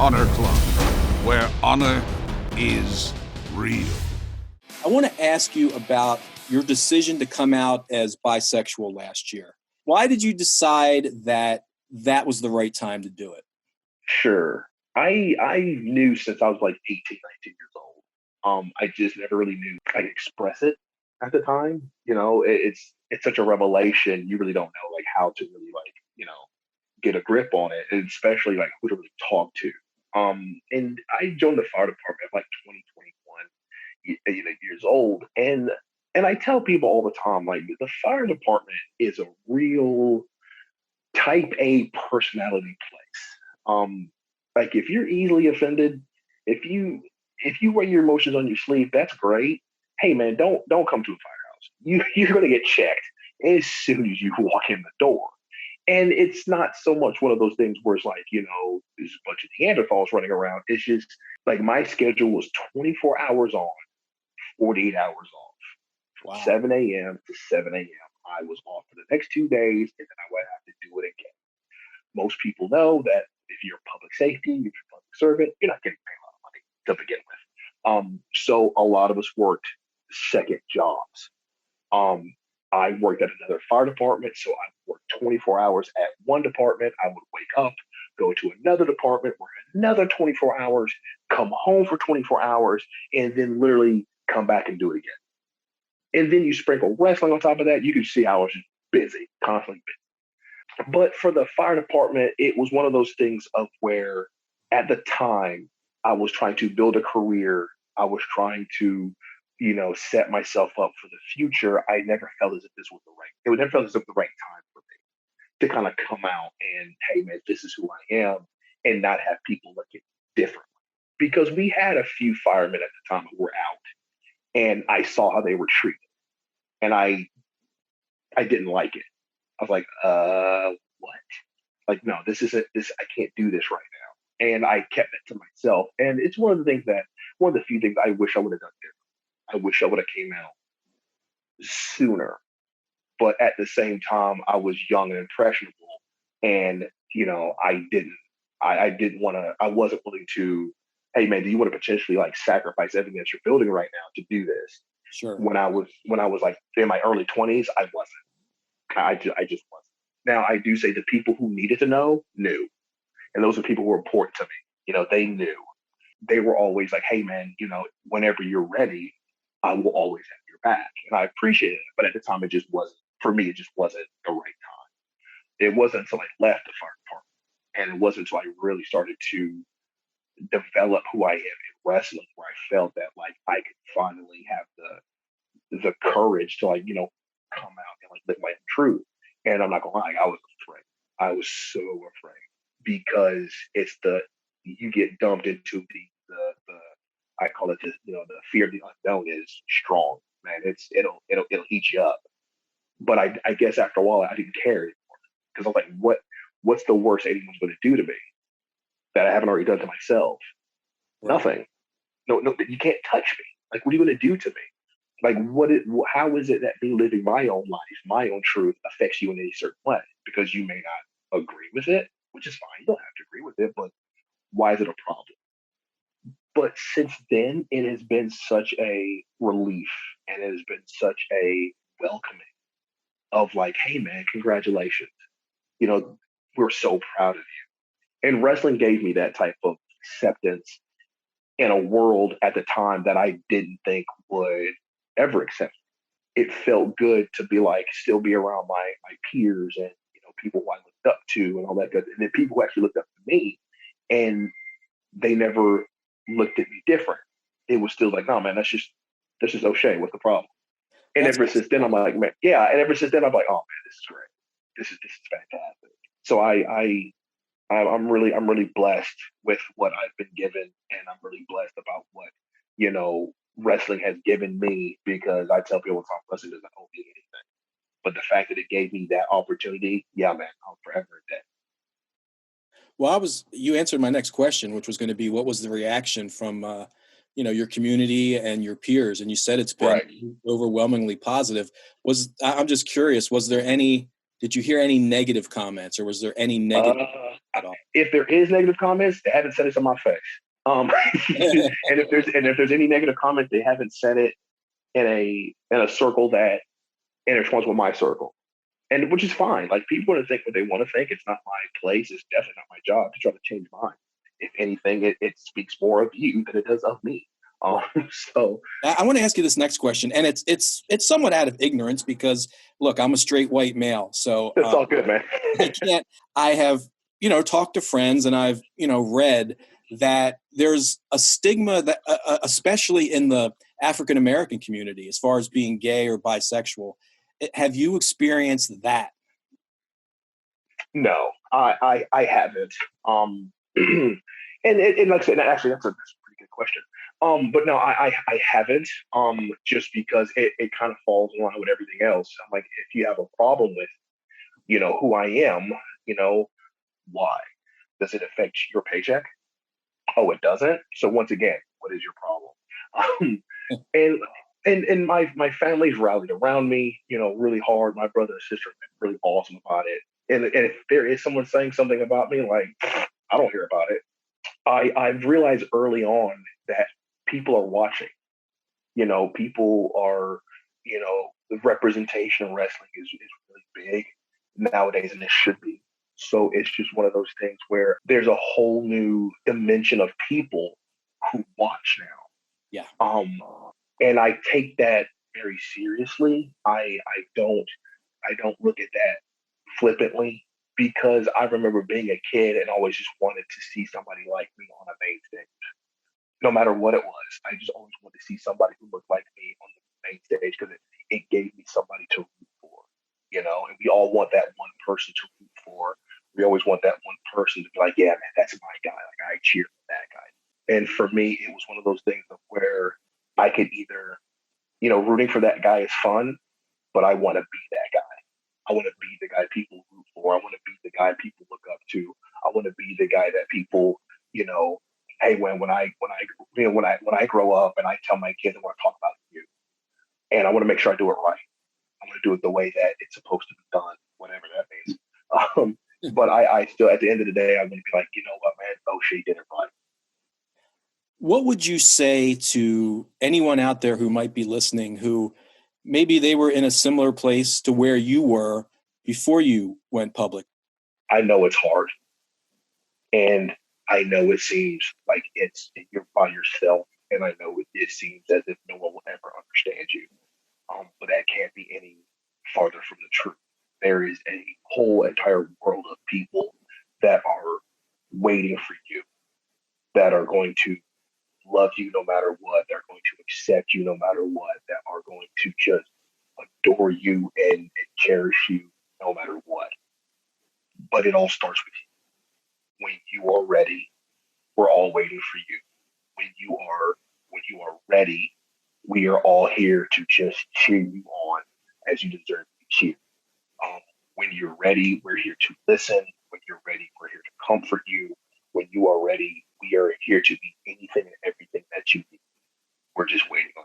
Honor Club, where honor is real. I want to ask you about your decision to come out as bisexual last year. Why did you decide that was the right time to do it? Sure. I knew since I was like 18, 19 years old. I just never really knew I could express it at the time. You know, it's such a revelation. You really don't know like how to really like, you know, get a grip on it, and especially like who to really talk to. And I joined the fire department at like 21 years old. And I tell people all the time, like the fire department is a real type A personality place. Like if you're easily offended, if you wear your emotions on your sleeve, that's great. Hey man, don't come to a firehouse. You're gonna get checked as soon as you walk in the door. And it's not so much one of those things where it's like, you know, there's a bunch of Neanderthals running around. It's just like my schedule was 24 hours on, 48 hours off. From Wow. 7 a.m. to 7 a.m. I was off for the next 2 days, and then I would have to do it again. Most people know that if you're public safety, if you're a public servant, you're not getting paid a lot of money to begin with. So a lot of us worked second jobs. I worked at another fire department, so I worked 24 hours at one department. I would wake up, go to another department, work another 24 hours, come home for 24 hours, and then literally come back and do it again. And then you sprinkle wrestling on top of that. You can see I was just busy, constantly busy. But for the fire department, it was one of those things of where at the time I was trying to build a career. I was trying to, you know, set myself up for the future. I never felt as if this was it would never felt as if the right time for me to kind of come out and, hey man, this is who I am, and not have people look at me differently. Because we had a few firemen at the time who were out, and I saw how they were treated, and I didn't like it. I was like, what? Like, no, this isn't this. I can't do this right now. And I kept it to myself. And it's one of the few things I wish I would have done different. I wish I would have came out sooner. But at the same time, I was young and impressionable. And, you know, I wasn't willing to, hey man, do you want to potentially like sacrifice everything that you're building right now to do this? Sure. When I was like in my early 20s, I wasn't. I just wasn't. Now I do say the people who needed to know knew. And those are people who were important to me. You know, they knew. They were always like, hey man, you know, whenever you're ready, I will always have your back. And I appreciate it. But at the time, it just wasn't, for me, it just wasn't the right time. It wasn't until I left the fire department, and it wasn't until I really started to develop who I am in wrestling, where I felt that like I could finally have the courage to like, you know, come out and like live my truth. And I'm not gonna lie, I was afraid. I was so afraid, because it's you get dumped into the I call it the fear of the unknown is strong, man. It'll eat you up. But I guess after a while I didn't care anymore, because I'm like, what's the worst anyone's going to do to me that I haven't already done to myself? Right. Nothing. No, you can't touch me. Like, what are you going to do to me? Like, how is it that me living my own life, my own truth, affects you in a certain way? Because you may not agree with it, which is fine. You don't have to agree with it, but why is it a problem? But since then, it has been such a relief, and it has been such a welcoming of like, hey man, congratulations. You know, we're so proud of you. And wrestling gave me that type of acceptance in a world at the time that I didn't think would ever accept me. It felt good to be like, still be around my peers and, you know, people who I looked up to and all that good. And then people who actually looked up to me, and they never looked at me different. It was still like, no man, that's just O'Shea. What's the problem? And ever since then, I'm like, man, yeah. And ever since then, I'm like, oh man, this is great. This is fantastic. So I'm really blessed with what I've been given, and I'm really blessed about what, you know, wrestling has given me, because I tell people wrestling doesn't owe me anything. But the fact that it gave me that opportunity, yeah, man, I'm forever in debt. Well, you answered my next question, which was going to be, what was the reaction from, your community and your peers? And you said it's been overwhelmingly positive. I'm just curious, did Did you hear any negative comments, or was there any negative at all? If there is negative comments, they haven't said it to my face. And if there's any negative comment, they haven't said it in a circle that intertwines with my circle, and which is fine. Like, people want to think what they want to think. It's not my place. It's definitely not my job to try to change mine. If anything, it speaks more of you than it does of me. So I want to ask you this next question, and it's somewhat out of ignorance because, look, I'm a straight white male, so it's all good, man. I have talked to friends, and I've read that there's a stigma that especially in the African American community as far as being gay or bisexual. Have you experienced that? No, I haven't. And like I said, actually, that's a pretty good question. But no, I haven't. Just because it kind of falls in line with everything else. I'm like, if you have a problem with, who I am, why? Does it affect your paycheck? Oh, it doesn't. So once again, what is your problem? And my family's rallied around me, really hard. My brother and sister have been really awesome about it. And if there is someone saying something about me, like, I don't hear about it. I've realized early on that people are watching. People are, the representation in wrestling is really big nowadays, and it should be. So it's just one of those things where there's a whole new dimension of people who watch now. Yeah. And I take that very seriously. I don't look at that flippantly, because I remember being a kid and always just wanted to see somebody like me on a main stage. No matter what it was, I just always wanted to see somebody who looked like me on the main stage, because it gave me somebody to root for, and we all want that one person to root for. We always want that one person to be like, yeah, man, that's my guy. Like, I cheer for that guy. And for me, it was one of those things of where I could either, rooting for that guy is fun, but I want to be that guy. I want to be the guy people root for. I want to be the guy people look up to. I want to be the guy that people, hey, when I grow up and I tell my kids I want to talk about you, and I want to make sure I do it right. I want to do it the way that it's supposed to be done, whatever that means. But I still, at the end of the day, I'm going to be like, you know what, man? Oh, she did it right. What would you say to anyone out there who might be listening, who maybe they were in a similar place to where you were before you went public? I know it's hard. And I know it seems like you're by yourself. And I know it seems as if no one will ever understand you. But that can't be any farther from the truth. There is a whole entire world of people that are waiting for you, that are going to love you no matter what. They're going to accept you no matter what. That are going to just adore you and cherish you no matter what. But it all starts with you. When you are ready, we're all waiting for you. When you are ready, we are all here to just cheer you on as you deserve to be cheered. When you're ready, we're here to listen. When you're ready, we're here to comfort you. When you are ready, we are here to be anything and everything that you need. We're just waiting on